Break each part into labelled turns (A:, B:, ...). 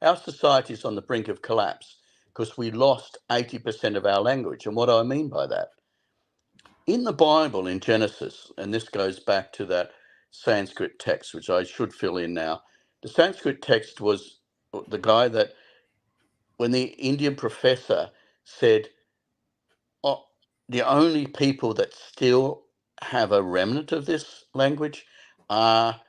A: Our society is on the brink of collapse because we lost 80% of our language. And what do I mean by that? In the Bible, in Genesis, and this goes back to that Sanskrit text, which I should fill in now. The Sanskrit text was the guy that, when the Indian professor said, oh, the only people that still have a remnant of this language are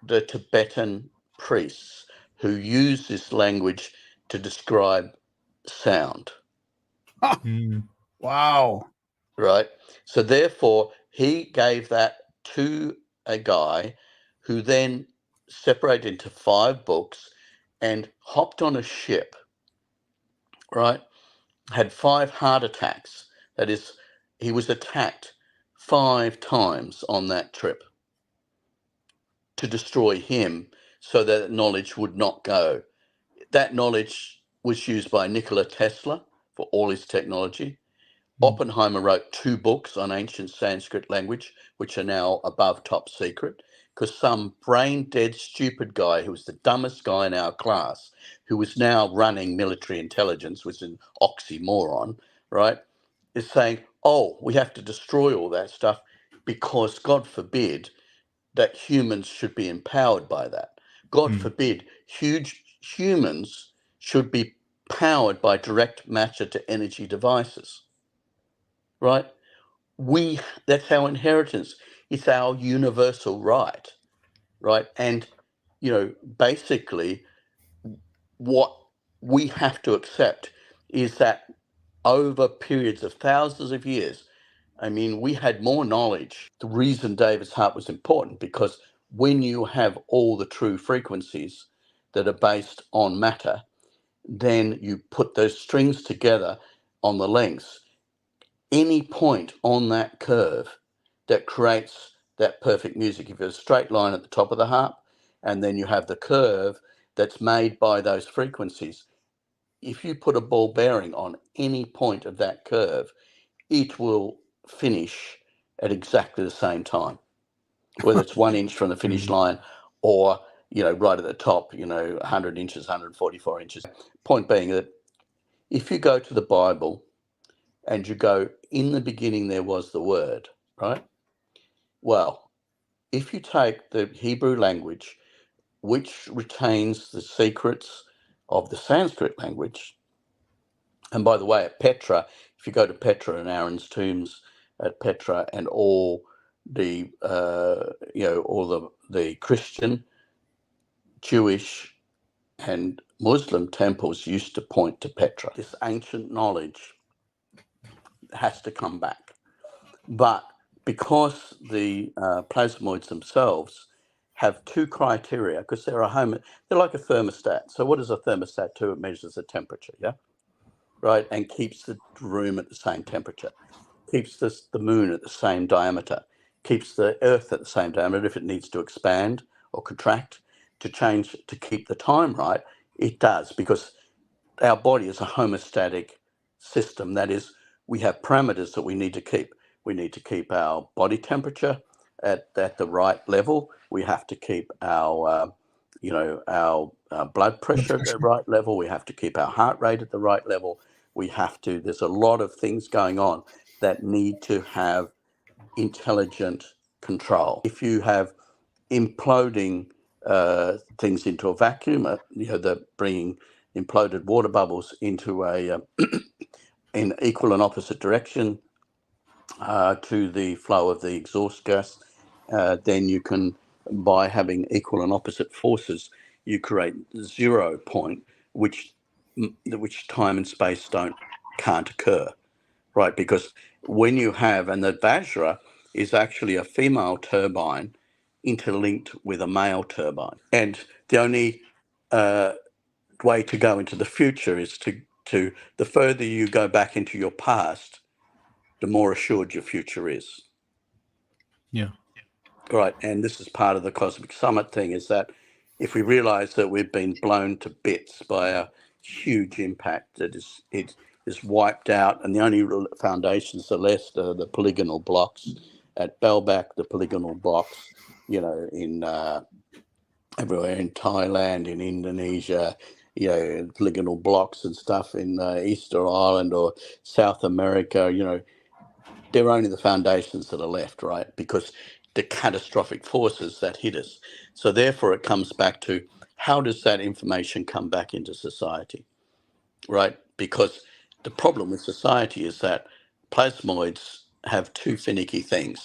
A: the Tibetan priests who use this language to describe sound,
B: Wow.
A: right? So therefore, he gave that to a guy who then separated into 5 books and hopped on a ship, right? Had 5 heart attacks. That is, he was attacked 5 times on that trip to destroy him so that knowledge would not go. That knowledge was used by Nikola Tesla for all his technology. Oppenheimer wrote 2 books on ancient Sanskrit language, which are now above top secret, because some brain dead, stupid guy who was the dumbest guy in our class, who was now running military intelligence, which is an oxymoron, right, is saying, oh, we have to destroy all that stuff because, God forbid, that humans should be empowered by that. God forbid, huge humans should be powered by direct matter to energy devices, right? That's our inheritance. It's our universal right, right? And, basically what we have to accept is that over periods of thousands of years, I mean, we had more knowledge. The reason David's harp was important, because when you have all the true frequencies that are based on matter, then you put those strings together on the lengths. Any point on that curve that creates that perfect music. If you have a straight line at the top of the harp, and then you have the curve that's made by those frequencies, if you put a ball bearing on any point of that curve, it will finish at exactly the same time, whether it's 1 inch from the finish line or, right at the top, 100 inches, 144 inches. Point being that if you go to the Bible and you go, in the beginning there was the Word, right? Well, if you take the Hebrew language, which retains the secrets of the Sanskrit language, and by the way, at Petra, if you go to Petra and Aaron's tombs at Petra, and all the all the Christian, Jewish, and Muslim temples used to point to Petra. This ancient knowledge has to come back, but because the plasmoids themselves have 2 criteria, because they're like a thermostat. So what does a thermostat do? It measures the temperature, yeah, right, and keeps the room at the same temperature, keeps the moon at the same diameter, keeps the earth at the same diameter. If it needs to expand or contract to change to keep the time right, it does, because our body is a homeostatic system. That is, we have parameters that we need to keep. We need to keep our body temperature at the right level. We have to keep our blood pressure at the right level. We have to keep our heart rate at the right level. There's a lot of things going on that need to have intelligent control. If you have imploding things into a vacuum, the bringing imploded water bubbles into in equal and opposite direction to the flow of the exhaust gas, then you can, by having equal and opposite forces, you create 0 point, which time and space can't occur, right? Because when you have, and the Vajra is actually a female turbine interlinked with a male turbine, and the only way to go into the future is to the further you go back into your past, the more assured your future is.
C: Yeah.
A: Right, and this is part of the Cosmic Summit thing, is that if we realize that we've been blown to bits by a huge impact that is wiped out, and the only foundations are left are the polygonal blocks at Bellback, the polygonal blocks, in everywhere, in Thailand, in Indonesia, polygonal blocks and stuff in Easter Island or South America, they're only the foundations that are left, right? Because the catastrophic forces that hit us. So therefore it comes back to, how does that information come back into society, right? Because the problem with society is that plasmoids have two finicky things.